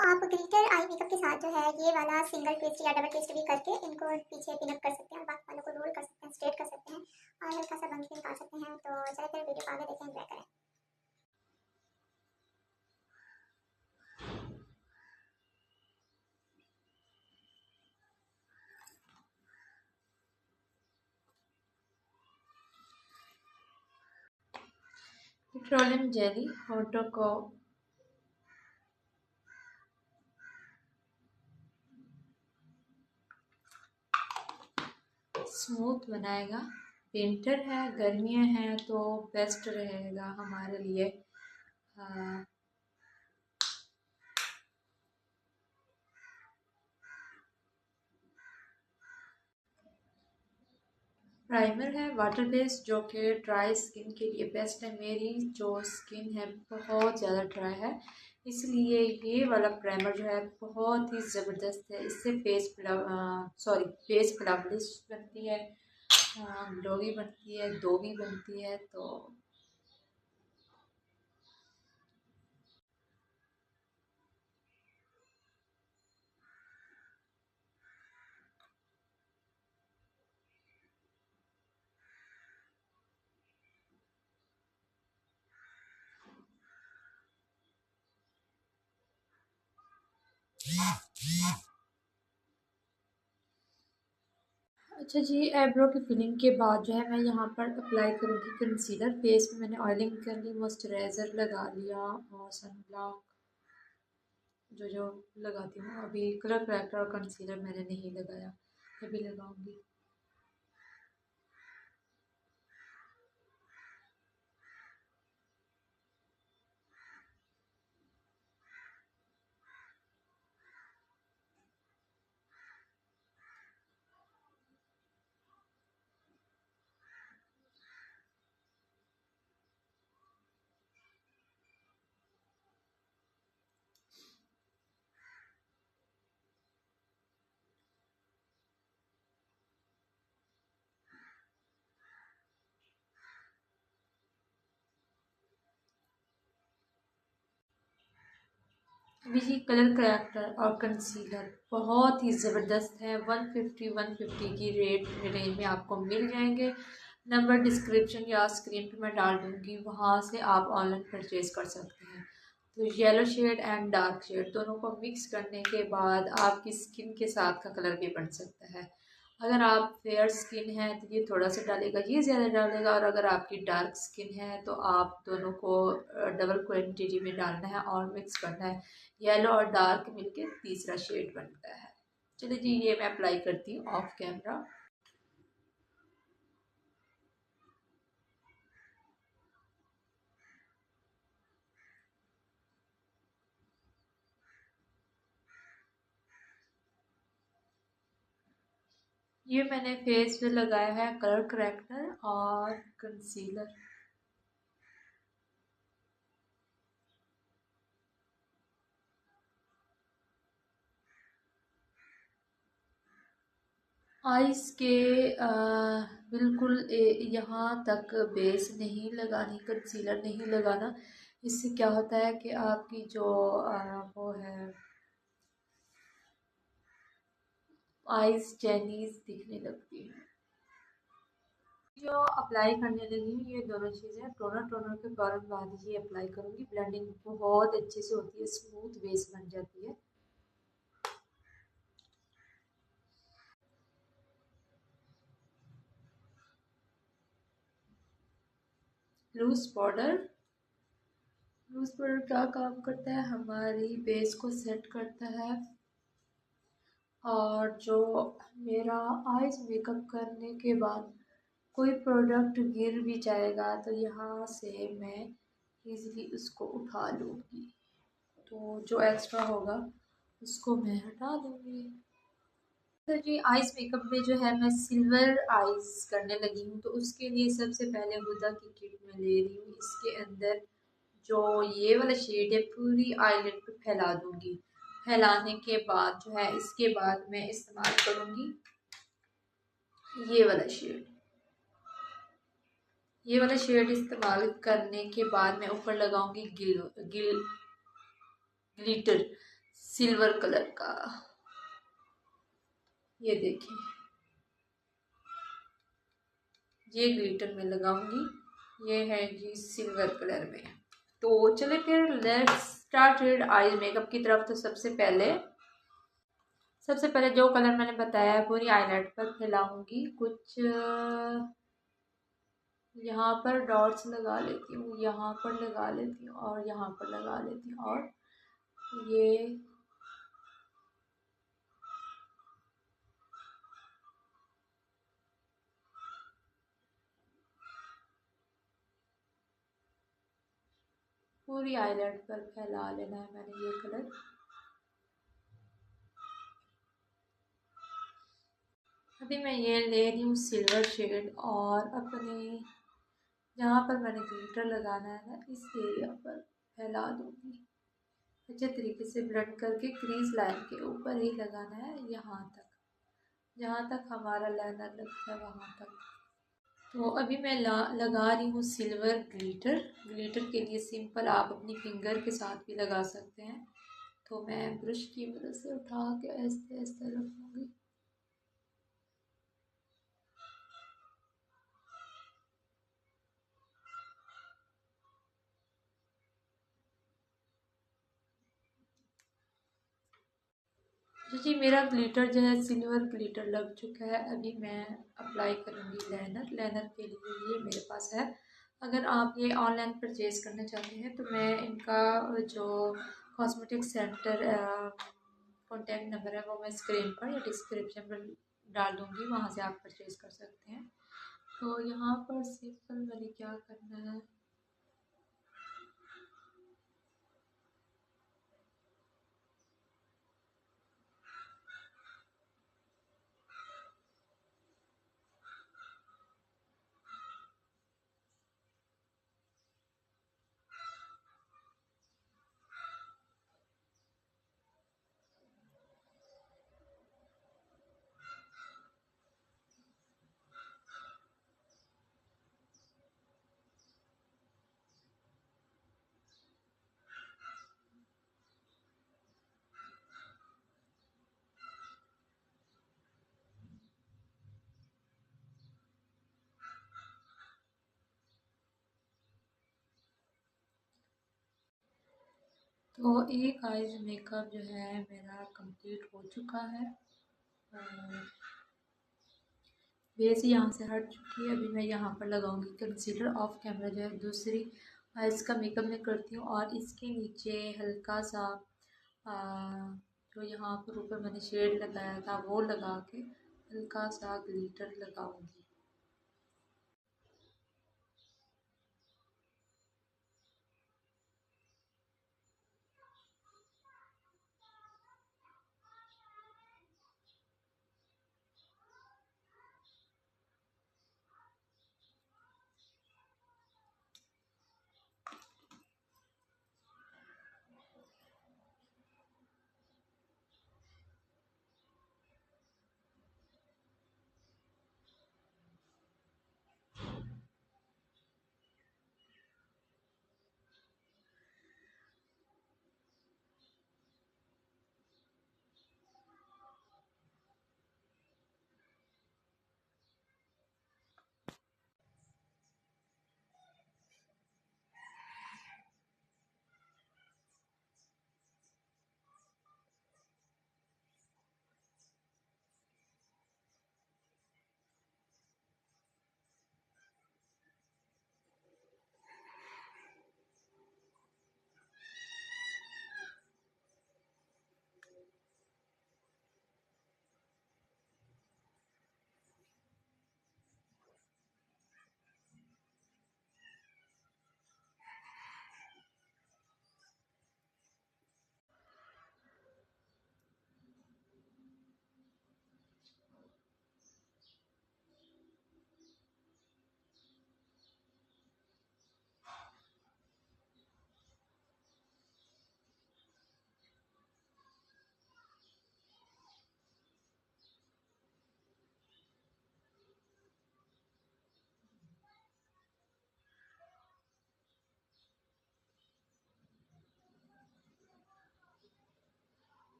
आप glitter eye makeup के साथ जो है ये वाला सिंगल ट्विस्ट या डबल ट्विस्ट भी करके इनको पीछे पिनअप कर सकते हैं, बाकी वालों को रोल कर सकते हैं, स्ट्रेट कर सकते हैं और हल्का सा बन के निकाल सकते हैं। तो चलिए फिर वीडियो को आगे देखें, एंजॉय करें। पेट्रोलियम जेली होठों को स्मूथ बनाएगा। विंटर है, गर्मियाँ हैं तो बेस्ट रहेगा हमारे लिए। प्राइमर है वाटर बेस्ड जो कि ड्राई स्किन के लिए बेस्ट है। मेरी जो स्किन है बहुत ज़्यादा ड्राई है, इसलिए ये वाला प्राइमर जो है बहुत ही ज़बरदस्त है। इससे फेस फ्लॉलेस बनती है, ग्लोवी बनती है, दोगी बनती है। तो अच्छा जी, आईब्रो की फिलिंग के बाद जो है मैं यहाँ पर अप्लाई करूँगी कंसीलर। फेस में मैंने ऑयलिंग कर ली, मॉइस्चराइज़र लगा लिया और सनब्लॉक जो लगाती हूँ। अभी कलर करेक्टर और कंसीलर मैंने नहीं लगाया, अभी लगाऊंगी। अभी ये कलर करेक्टर और कंसीलर बहुत ही ज़बरदस्त है। 150 की रेंज में आपको मिल जाएंगे। नंबर डिस्क्रिप्शन या स्क्रीन पे मैं डाल दूँगी, वहाँ से आप ऑनलाइन परचेज़ कर सकते हैं। तो yellow shade and dark shade दोनों को मिक्स करने के बाद आपकी स्किन के साथ का कलर भी बन सकता है। अगर आप फेयर स्किन है तो ये थोड़ा सा डालेगा, ये ज़्यादा डालेगा। और अगर आपकी डार्क स्किन है तो आप दोनों को डबल क्वांटिटी में डालना है और मिक्स करना है। येलो और डार्क मिलके तीसरा शेड बनता है। चलिए जी, ये मैं अप्लाई करती हूँ ऑफ कैमरा। ये मैंने फेस पे लगाया है कलर करेक्टर और कंसीलर। आइस के बिल्कुल यहाँ तक बेस नहीं लगानी, कंसीलर नहीं लगाना। इससे क्या होता है कि आपकी जो वो है आइस चाइनीज दिखने लगती है। जो अप्लाई करने लगी हूँ ये दोनों चीज़ें टोनर के फौरन बाद ही अप्लाई करूँगी। ब्लेंडिंग बहुत अच्छे से होती है, स्मूथ बेस बन जाती है। लूज पाउडर क्या काम करता है, हमारी बेस को सेट करता है। और जो मेरा आइज मेकअप करने के बाद कोई प्रोडक्ट गिर भी जाएगा तो यहाँ से मैं इजीली उसको उठा लूँगी। तो जो एक्स्ट्रा होगा उसको मैं हटा दूँगी। तो जी आइज मेकअप में जो है मैं सिल्वर आइज करने लगी हूँ। तो उसके लिए सबसे पहले हुदा की किट मैं ले रही हूँ। इसके अंदर जो ये वाला शेड है पूरी आईलिड पे फैला दूंगी। फैलाने के बाद जो है इसके बाद मैं इस्तेमाल करूँगी ये वाला शेड। ये वाला शेड इस्तेमाल करने के बाद मैं ऊपर लगाऊंगी Gill Gill glitter. Silver colour का। ये देखिए, ये ग्लिटर में लगाऊंगी। ये है जी सिल्वर कलर में। तो चले फिर let's start with eyes makeup की तरफ। तो सबसे पहले जो कलर मैंने बताया है पूरी आईलाइट पर फैलाऊंगी। कुछ यहाँ पर डॉट्स लगा लेती हूँ, यहाँ पर लगा लेती हूँ और यहाँ पर लगा लेती हूँ। और ये पूरी आईलाइट पर फैला लेना है मैंने ये कलर। अभी मैं ये ले रही हूँ सिल्वर शेड और अपने जहाँ पर मैंने ग्लिटर लगाना है ना इस एरिया पर फैला दूँगी। अच्छे तरीके से ब्लेंड करके क्रीज लाइन के ऊपर ही लगाना है, यहाँ तक, जहाँ तक हमारा लाइनर लगता है वहाँ तक। तो अभी मैं लगा रही हूँ सिल्वर ग्लिटर। ग्लिटर के लिए सिंपल आप अपनी फिंगर के साथ भी लगा सकते हैं। तो मैं ब्रश की मदद से उठा के ऐसे ऐसे रखूँगी। तो जी मेरा ग्लिटर जो है सिल्वर ग्लिटर लग चुका है। अभी मैं अप्लाई करूँगी लाइनर। लाइनर के लिए ये मेरे पास है। अगर आप ये ऑनलाइन परचेज़ करना चाहते हैं तो मैं इनका जो कॉस्मेटिक सेंटर कॉन्टैक्ट नंबर है वो मैं स्क्रीन पर या डिस्क्रिप्शन पर डाल दूँगी, वहाँ से आप परचेज़ कर सकते हैं। तो यहाँ पर सिंपल मैंने क्या करना है, तो एक आइज मेकअप जो है मेरा कंप्लीट हो चुका है और बेस यहाँ से हट चुकी है। अभी मैं यहाँ पर लगाऊंगी कंसीलर। ऑफ कैमरा जो है दूसरी आइज़ का मेकअप मैं करती हूँ और इसके नीचे हल्का सा जो यहाँ पर ऊपर मैंने शेड लगाया था वो लगा के हल्का सा ग्लिटर लगाऊंगी।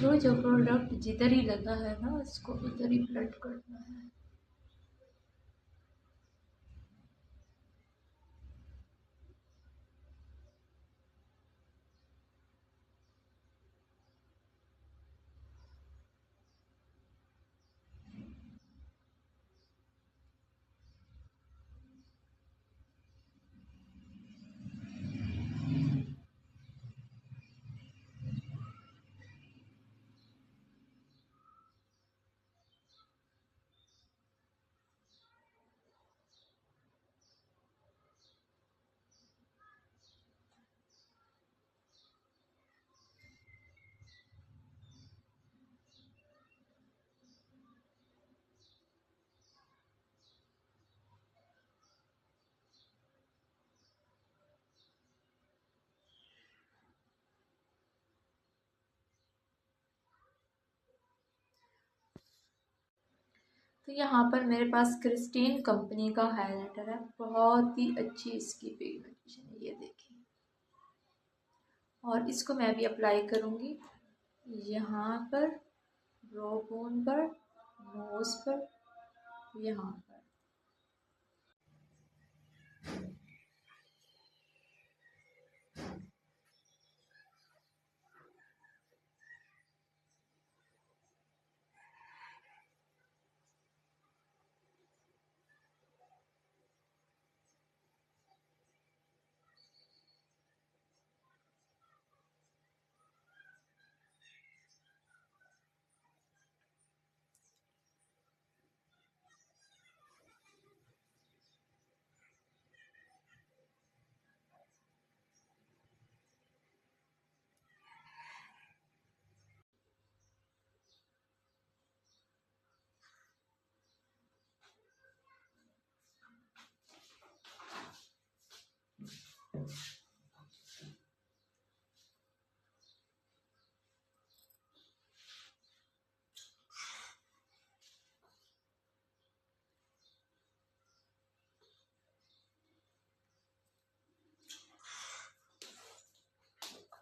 जो जो प्रोडक्ट जिधर ही लगा है ना उसको उधर ही ब्लेंड करना है। तो यहाँ पर मेरे पास क्रिस्टीन कंपनी का हाइलाइटर है, बहुत ही अच्छी इसकी पिगमेंटेशन है, ये देखिए। और इसको मैं भी अप्लाई करूँगी यहाँ पर, ब्रो बोन पर, नोज पर, यहाँ पर।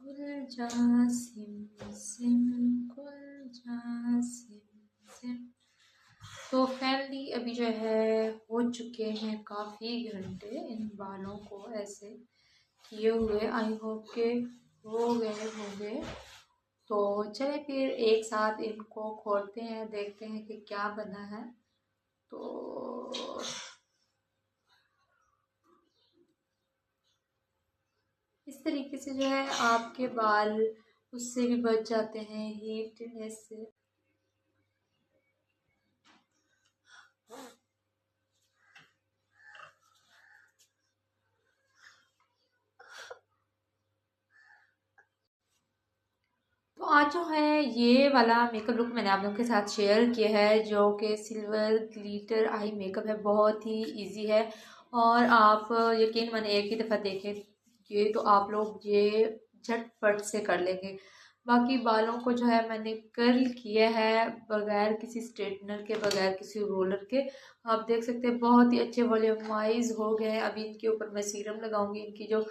खुल जा सिम सिम, खुल जा सिम सिम। तो फैमिली अभी जो है हो चुके हैं काफ़ी घंटे इन बालों को ऐसे किए हुए। आई होप के हो गए। तो चले फिर एक साथ इनको खोलते हैं, देखते हैं कि क्या बना है। तो इस तरीके से जो है आपके बाल उससे भी बच जाते हैं, हीटनेस से। तो आज जो है ये वाला मेकअप लुक मैंने आप लोगों के साथ शेयर किया है, जो कि सिल्वर ग्लिटर आई मेकअप है। बहुत ही इजी है और आप यकीन माने एक ही दफ़ा देखें ये तो आप लोग ये झटपट से कर लेंगे। बाकी बालों को जो है मैंने कर्ल किया है बगैर किसी स्ट्रेटनर के, बगैर किसी रोलर के। आप देख सकते हैं बहुत ही अच्छे वॉल्यूमाइज हो गए हैं। अभी इनके ऊपर मैं सीरम लगाऊंगी, इनकी जो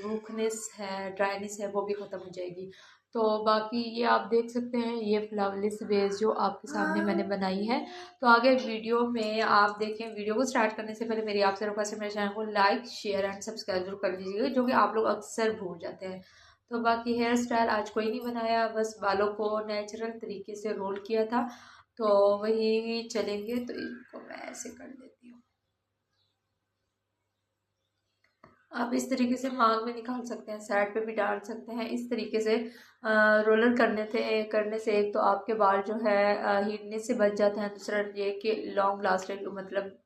रूखनेस है, ड्राइनेस है, वो भी ख़त्म हो जाएगी। तो बाकी ये आप देख सकते हैं ये फ्लावरलेस बेस जो आपके सामने मैंने बनाई है। तो आगे वीडियो में आप देखें। वीडियो को स्टार्ट करने से पहले मेरी आपसे रिक्वेस्ट है, मेरे चैनल को लाइक शेयर एंड सब्सक्राइब जरूर कर लीजिएगा, जो कि आप लोग अक्सर भूल जाते हैं। तो बाकी हेयर स्टाइल आज कोई नहीं बनाया, बस बालों को नेचुरल तरीके से रोल किया था, तो वही चलेंगे। तो इनको मैं ऐसे कर लेती हूँ। आप इस तरीके से मांग में निकाल सकते हैं, साइड पे भी डाल सकते हैं। इस तरीके से रोलर करने से एक तो आपके बाल जो है हीटने से बच जाते हैं, दूसरा ये कि लॉन्ग लास्टिंग मतलब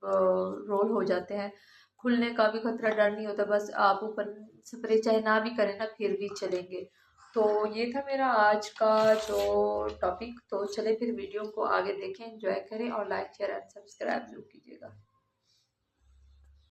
रोल हो जाते हैं, खुलने का भी खतरा डर नहीं होता। बस आप ऊपर स्प्रे चाहे ना भी करें ना फिर भी चलेंगे। तो ये था मेरा आज का जो टॉपिक। तो चले फिर वीडियो को आगे देखें, एंजॉय करें और लाइक शेयर एंड सब्सक्राइब जरूर कीजिएगा।